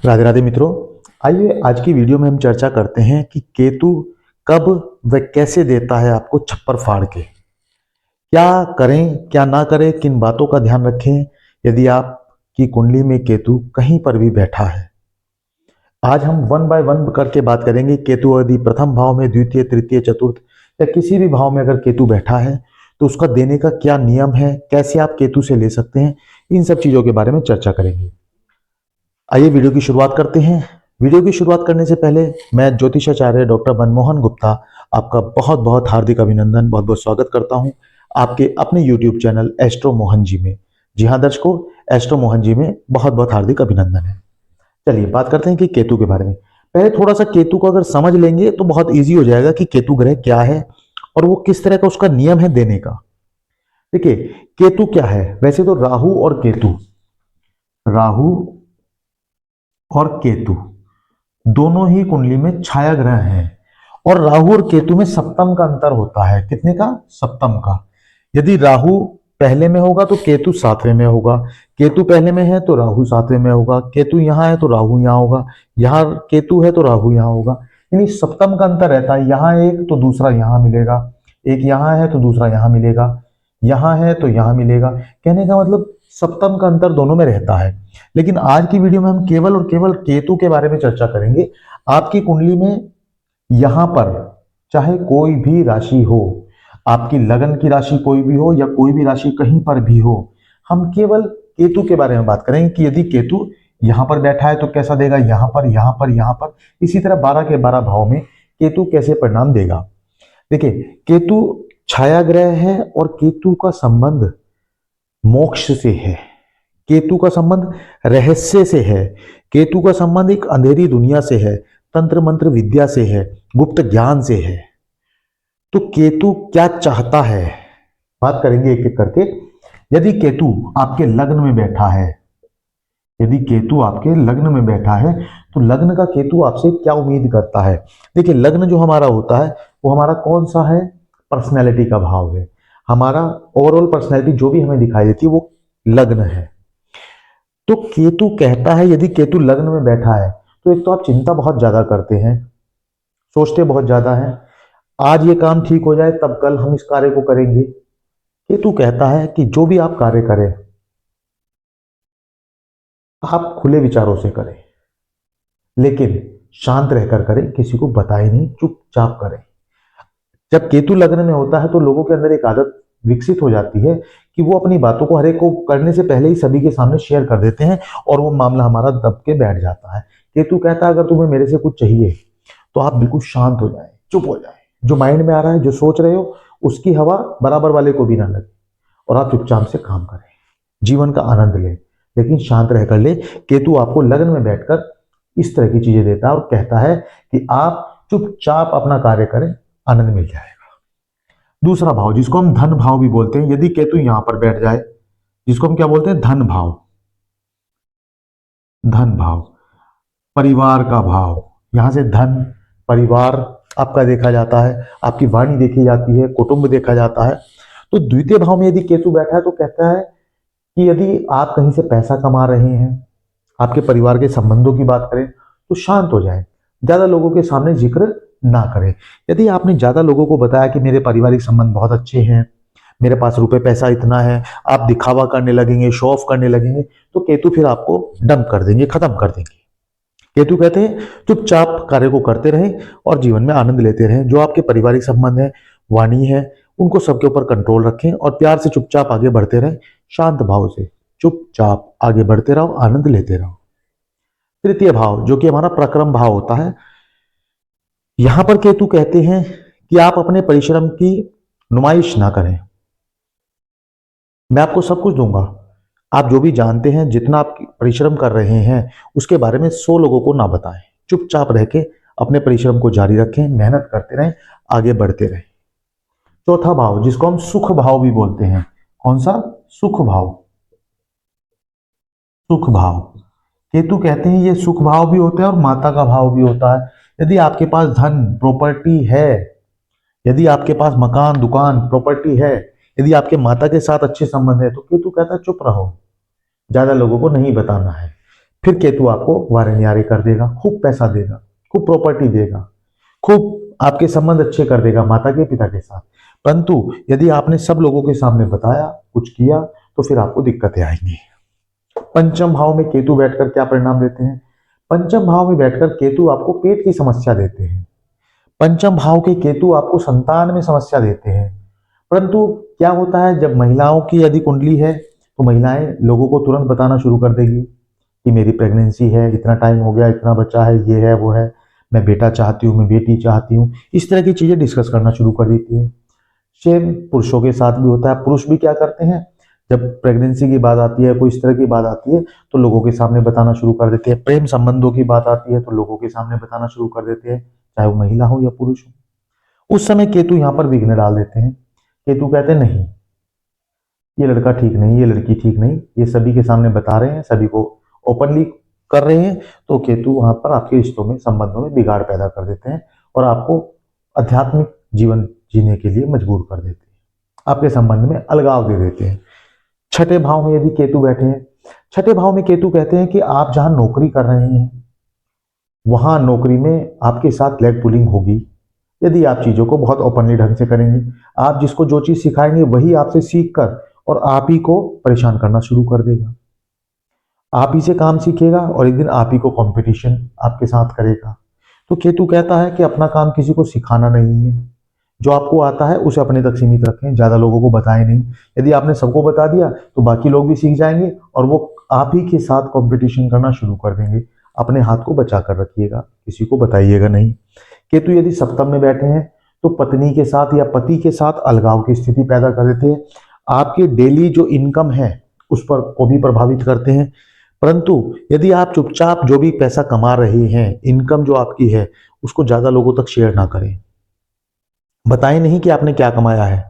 राधे राधे मित्रों। आइए आज की वीडियो में हम चर्चा करते हैं कि केतु कब व कैसे देता है आपको छप्पर फाड़ के। क्या करें क्या ना करें, किन बातों का ध्यान रखें यदि आपकी कुंडली में केतु कहीं पर भी बैठा है। आज हम वन बाय वन करके बात करेंगे। केतु यदि प्रथम भाव में, द्वितीय, तृतीय, चतुर्थ या किसी भी भाव में अगर केतु बैठा है तो उसका देने का क्या नियम है, कैसे आप केतु से ले सकते हैं, इन सब चीजों के बारे में चर्चा करेंगे। आइए वीडियो की शुरुआत करते हैं। वीडियो की शुरुआत करने से पहले मैं ज्योतिषाचार्य डॉक्टर मनमोहन गुप्ता आपका बहुत बहुत हार्दिक अभिनंदन, बहुत बहुत स्वागत करता हूं आपके अपने YouTube channel astro Mohan ji में। जी हाँ दर्शकों, एस्ट्रो मोहन जी में बहुत बहुत हार्दिक अभिनंदन है। चलिए बात करते हैं कि केतु के बारे में। पहले थोड़ा सा केतु को अगर समझ लेंगे तो बहुत ईजी हो जाएगा कि केतु ग्रह क्या है और वो किस तरह का उसका नियम है देने का। देखिए केतु क्या है, वैसे तो राहु और केतु, राहु और केतु दोनों ही कुंडली में छाया ग्रह हैं और राहु और केतु में सप्तम का अंतर होता है। कितने का? सप्तम का। यदि राहु पहले में होगा तो केतु सातवें में होगा, केतु पहले में है तो राहु सातवें में होगा, केतु यहां है तो राहु यहां होगा, यहां केतु है तो राहु यहां होगा। यानी सप्तम का अंतर रहता है, यहां एक तो दूसरा यहां मिलेगा, एक यहां है तो दूसरा यहां मिलेगा, यहां है तो यहां मिलेगा। कहने का मतलब सप्तम का अंतर दोनों में रहता है। लेकिन आज की वीडियो में हम केवल और केवल केतु के बारे में चर्चा करेंगे। आपकी कुंडली में यहां पर चाहे कोई भी राशि हो, आपकी लगन की राशि कोई भी हो या कोई भी राशि कहीं पर भी हो, हम केवल केतु के बारे में बात करेंगे कि यदि केतु यहां पर बैठा है तो कैसा देगा, यहां पर, यहां पर, यहां पर, इसी तरह 12 के 12 भाव में केतु कैसे परिणाम देगा। देखिए केतु छाया ग्रह है और केतु का संबंध मोक्ष से है, केतु का संबंध रहस्य से है, केतु का संबंध एक अंधेरी दुनिया से है, तंत्र मंत्र विद्या से है, गुप्त ज्ञान से है। तो केतु क्या चाहता है, बात करेंगे एक एक करके। यदि केतु आपके लग्न में बैठा है, यदि केतु आपके लग्न में बैठा है तो लग्न का केतु आपसे क्या उम्मीद करता है। देखिए लग्न जो हमारा होता है वो हमारा कौन सा है? पर्सनैलिटी का भाव है। हमारा ओवरऑल पर्सनैलिटी जो भी हमें दिखाई देती है वो लग्न है। तो केतु कहता है, यदि केतु लग्न में बैठा है तो एक तो आप चिंता बहुत ज्यादा करते हैं, सोचते बहुत ज्यादा है, आज ये काम ठीक हो जाए तब कल हम इस कार्य को करेंगे। केतु कहता है कि जो भी आप कार्य करें आप खुले विचारों से करें, लेकिन शांत रहकर करें, किसी को बताए नहीं, चुपचाप करें। जब केतु लग्न में होता है तो लोगों के अंदर एक आदत विकसित हो जाती है कि वो अपनी बातों को हर एक को करने से पहले ही सभी के सामने शेयर कर देते हैं और वो मामला हमारा दब के बैठ जाता है। केतु कहता है अगर तुम्हें मेरे से कुछ चाहिए तो आप बिल्कुल शांत हो जाए, चुप हो जाए, जो माइंड में आ रहा है, जो सोच रहे हो उसकी हवा बराबर वाले को भी ना लगे और आप चुपचाप से काम करें, जीवन का आनंद ले, लेकिन शांत रहकर ले। केतु आपको लग्न में बैठकर इस तरह की चीजें देता है और कहता है कि आप चुपचाप अपना कार्य करें, आनंद मिल जाएगा। दूसरा भाव जिसको हम धन भाव भी बोलते हैं, यदि केतु यहां पर बैठ जाए, जिसको हम क्या बोलते हैं? धन भाव। धन भाव परिवार का भाव, यहां से धन, परिवार आपका देखा जाता है, आपकी वाणी देखी जाती है, कुटुंब देखा जाता है। तो द्वितीय भाव में यदि केतु बैठा है तो कहता है कि यदि आप कहीं से पैसा कमा रहे हैं, आपके परिवार के संबंधों की बात करें तो शांत हो जाए, ज्यादा लोगों के सामने जिक्र ना करें। यदि आपने ज्यादा लोगों को बताया कि मेरे पारिवारिक संबंध बहुत अच्छे हैं, मेरे पास रुपए पैसा इतना है, आप दिखावा करने लगेंगे, शो ऑफ करने लगेंगे, तो केतु फिर आपको डंप कर देंगे, खत्म कर देंगे। केतु कहते हैं चुपचाप कार्य को करते रहें और जीवन में आनंद लेते रहें। जो आपके पारिवारिक संबंध है, वाणी है, उनको सबके ऊपर कंट्रोल रखें और प्यार से चुपचाप आगे बढ़ते रहें, शांत भाव से चुपचाप आगे बढ़ते रहो, आनंद लेते रहो। तृतीय भाव जो कि हमारा प्रक्रम भाव होता है, यहां पर केतु कहते हैं कि आप अपने परिश्रम की नुमाइश ना करें। मैं आपको सब कुछ दूंगा, आप जो भी जानते हैं, जितना आप परिश्रम कर रहे हैं उसके बारे में 100 लोगों को ना बताएं, चुपचाप रह के अपने परिश्रम को जारी रखें, मेहनत करते रहें, आगे बढ़ते रहें। चौथा भाव जिसको हम सुख भाव भी बोलते हैं, कौन सा? सुख भाव। सुख भाव केतु कहते हैं ये सुख भाव भी होता है और माता का भाव भी होता है। यदि आपके पास धन प्रॉपर्टी है, यदि आपके पास मकान दुकान प्रॉपर्टी है, यदि आपके माता के साथ अच्छे संबंध है, तो केतु कहता है चुप रहो, ज्यादा लोगों को नहीं बताना है। फिर केतु आपको वारे कर देगा, खूब पैसा देगा, खूब प्रॉपर्टी देगा, खूब आपके संबंध अच्छे कर देगा माता के पिता के साथ। परंतु यदि आपने सब लोगों के सामने बताया, कुछ किया, तो फिर आपको दिक्कतें आएंगी। पंचम भाव में केतु बैठकर क्या परिणाम देते हैं? पंचम भाव में बैठकर केतु आपको पेट की समस्या देते हैं। पंचम भाव के केतु आपको संतान में समस्या देते हैं। परंतु क्या होता है, जब महिलाओं की यदि कुंडली है तो महिलाएं लोगों को तुरंत बताना शुरू कर देगी कि मेरी प्रेगनेंसी है, इतना टाइम हो गया, इतना बच्चा है, ये है वो है, मैं बेटा चाहती हूँ, मैं बेटी चाहती हूँ, इस तरह की चीजें डिस्कस करना शुरू कर देती है। सेम पुरुषों के साथ भी होता है। पुरुष भी क्या करते हैं, जब प्रेगनेंसी की बात आती है, कोई इस तरह की बात आती है, तो लोगों के सामने बताना शुरू कर देते हैं। प्रेम संबंधों की बात आती है तो लोगों के सामने बताना शुरू कर देते हैं, चाहे वो महिला हो या पुरुष हो। उस समय केतु यहाँ पर विघ्न डाल देते हैं। केतु कहते हैं नहीं, ये लड़का ठीक नहीं, ये लड़की ठीक नहीं, ये सभी के सामने बता रहे हैं, सभी को ओपनली कर रहे हैं, तो केतु वहां पर आपके रिश्तों में, संबंधों में बिगाड़ पैदा कर देते हैं और आपको आध्यात्मिक जीवन जीने के लिए मजबूर कर देते हैं, आपके संबंध में अलगाव दे देते हैं। छठे भाव में यदि केतु बैठे हैं, छठे भाव में केतु कहते हैं कि आप जहां नौकरी कर रहे हैं वहां नौकरी में आपके साथ लेग पुलिंग होगी। यदि आप चीजों को बहुत ओपनली ढंग से करेंगे, आप जिसको जो चीज सिखाएंगे वही आपसे सीख कर और आप ही को परेशान करना शुरू कर देगा। आप ही से काम सीखेगा और एक दिन आप ही को कंपटीशन आपके साथ करेगा। तो केतु कहता है कि अपना काम किसी को सिखाना नहीं है, जो आपको आता है उसे अपने तक सीमित रखें, ज्यादा लोगों को बताएं नहीं। यदि आपने सबको बता दिया तो बाकी लोग भी सीख जाएंगे और वो आप ही के साथ कंपटीशन करना शुरू कर देंगे। अपने हाथ को बचा कर रखिएगा, किसी को बताइएगा नहीं। केतु यदि सप्तम में बैठे हैं तो पत्नी के साथ या पति के साथ अलगाव की स्थिति पैदा कर देते हैं। आपके डेली जो इनकम है उस पर को भी प्रभावित करते हैं। परंतु यदि आप चुपचाप जो भी पैसा कमा रहे हैं, इनकम जो आपकी है, उसको ज्यादा लोगों तक शेयर ना करें। बताएं नहीं कि आपने क्या कमाया है,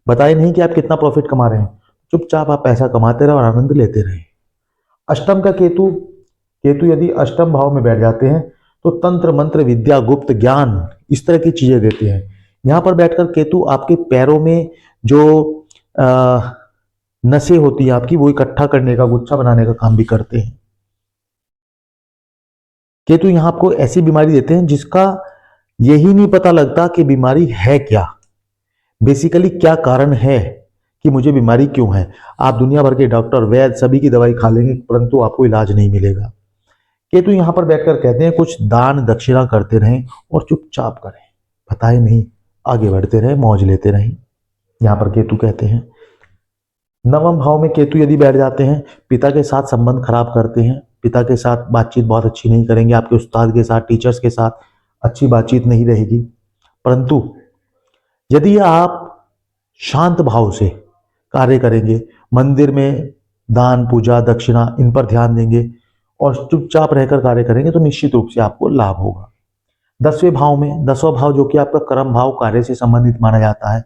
बताएं नहीं कि आप कितना प्रॉफिट कमा रहे हैं, चुपचाप आप पैसा कमाते रहे और आनंद लेते रहे। अष्टम का केतु, केतु यदि अष्टम भाव में बैठ जाते हैं तो तंत्र मंत्र विद्या गुप्त ज्ञान इस तरह की चीजें देते हैं। यहां पर बैठकर केतु आपके पैरों में जो नसें होती है आपकी, वो इकट्ठा करने का, गुच्छा बनाने का काम भी करते हैं। केतु यहां आपको ऐसी बीमारी देते हैं जिसका यही नहीं पता लगता कि बीमारी है क्या, बेसिकली क्या कारण है कि मुझे बीमारी क्यों है। आप दुनिया भर के डॉक्टर वैद्य सभी की दवाई खा लेंगे परंतु आपको इलाज नहीं मिलेगा। केतु यहां पर बैठकर कहते हैं कुछ दान दक्षिणा करते रहें और चुपचाप करें, बताए नहीं, आगे बढ़ते रहें, मौज लेते रहें। यहां पर केतु कहते हैं। नवम भाव में केतु यदि बैठ जाते हैं, पिता के साथ संबंध खराब करते हैं, पिता के साथ बातचीत बहुत अच्छी नहीं करेंगे, आपके उस्ताद के साथ, टीचर्स के साथ अच्छी बातचीत नहीं रहेगी। परंतु यदि आप शांत भाव से कार्य करेंगे, मंदिर में दान पूजा दक्षिणा इन पर ध्यान देंगे और चुपचाप रहकर कार्य करेंगे तो निश्चित रूप से आपको लाभ होगा। 10वें भाव में, 10वां भाव जो कि आपका कर्म भाव, कार्य से संबंधित माना जाता है,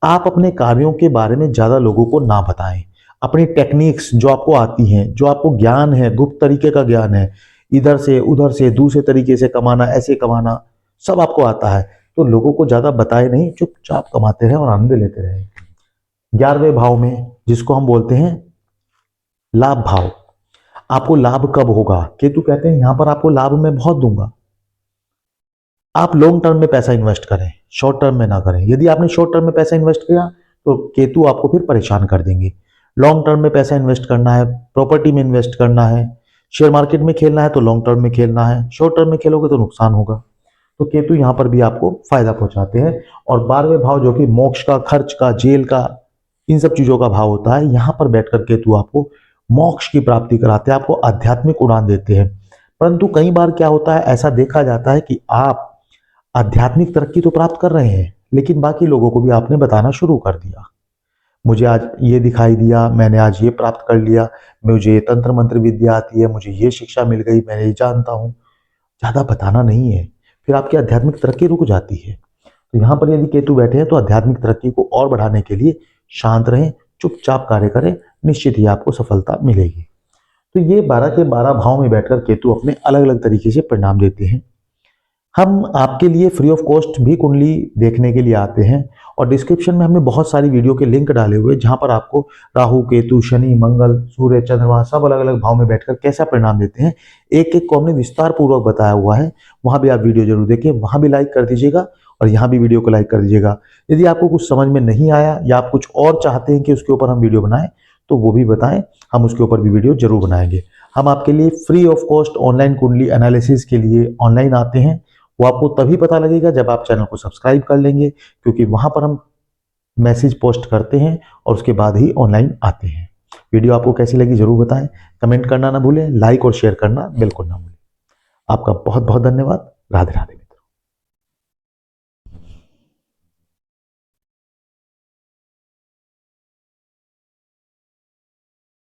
आप अपने कार्यों के बारे में ज्यादा लोगों को ना बताएं। अपनी टेक्निक्स जो आपको आती हैं, जो आपको ज्ञान है, गुप्त तरीके का ज्ञान है, इधर से उधर से दूसरे तरीके से कमाना, ऐसे कमाना, सब आपको आता है, तो लोगों को ज्यादा बताए नहीं, चुपचाप कमाते रहे और आनंद लेते रहे। 11वें भाव में जिसको हम बोलते हैं लाभ भाव, आपको लाभ कब होगा? केतु कहते हैं यहां पर आपको लाभ मैं बहुत दूंगा। आप लॉन्ग टर्म में पैसा इन्वेस्ट करें, शॉर्ट टर्म में ना करें। यदि आपने शॉर्ट टर्म में पैसा इन्वेस्ट किया तो केतु आपको फिर परेशान कर देंगे। लॉन्ग टर्म में पैसा इन्वेस्ट करना है, प्रॉपर्टी में इन्वेस्ट करना है, शेयर मार्केट में खेलना है तो लॉन्ग टर्म में खेलना है, शॉर्ट टर्म में खेलोगे तो नुकसान होगा। तो केतु यहां पर भी आपको फायदा पहुंचाते हैं। और 12वें भाव जो कि मोक्ष का, खर्च का, जेल का, इन सब चीजों का भाव होता है, यहां पर बैठकर केतु आपको मोक्ष की प्राप्ति कराते हैं, आपको आध्यात्मिक उड़ान देते हैं। परंतु कई बार क्या होता है, ऐसा देखा जाता है कि आप आध्यात्मिक तरक्की तो प्राप्त कर रहे हैं लेकिन बाकी लोगों को भी आपने बताना शुरू कर दिया, मुझे आज ये दिखाई दिया, मैंने आज ये प्राप्त कर लिया, मुझे तंत्र मंत्र विद्या आती है, मुझे ये शिक्षा मिल गई, मैं ये जानता हूं। ज्यादा बताना नहीं है, फिर आपकी आध्यात्मिक तरक्की रुक जाती है। तो यहां पर यदि केतु बैठे हैं तो आध्यात्मिक तरक्की को और बढ़ाने के लिए शांत रहें, चुपचाप कार्य करें, निश्चित ही आपको सफलता मिलेगी। तो ये 12 के 12 भाव में बैठकर केतु अपने अलग अलग तरीके से परिणाम देते हैं। हम आपके लिए फ्री ऑफ कॉस्ट भी कुंडली देखने के लिए आते हैं और डिस्क्रिप्शन में हमने बहुत सारी वीडियो के लिंक डाले हुए जहां पर आपको राहु, केतु, शनि, मंगल, सूर्य, चंद्रमा सब अलग अलग भाव में बैठकर कैसा परिणाम देते हैं एक एक को हमने विस्तार पूर्वक बताया हुआ है। वहां भी आप वीडियो जरूर देखिए, वहां भी लाइक कर दीजिएगा और यहाँ भी वीडियो को लाइक कर दीजिएगा। यदि आपको कुछ समझ में नहीं आया या आप कुछ और चाहते हैं कि उसके ऊपर हम वीडियो बनाएं तो वो भी बताएं, हम उसके ऊपर भी वीडियो जरूर बनाएंगे। हम आपके लिए फ्री ऑफ कॉस्ट ऑनलाइन कुंडली एनालिसिस के लिए ऑनलाइन आते हैं। वो आपको तभी पता लगेगा जब आप चैनल को सब्सक्राइब कर लेंगे, क्योंकि वहां पर हम मैसेज पोस्ट करते हैं और उसके बाद ही ऑनलाइन आते हैं। वीडियो आपको कैसी लगी जरूर बताएं, कमेंट करना ना भूलें, लाइक और शेयर करना बिल्कुल ना भूलें। आपका बहुत बहुत धन्यवाद। राधे राधे।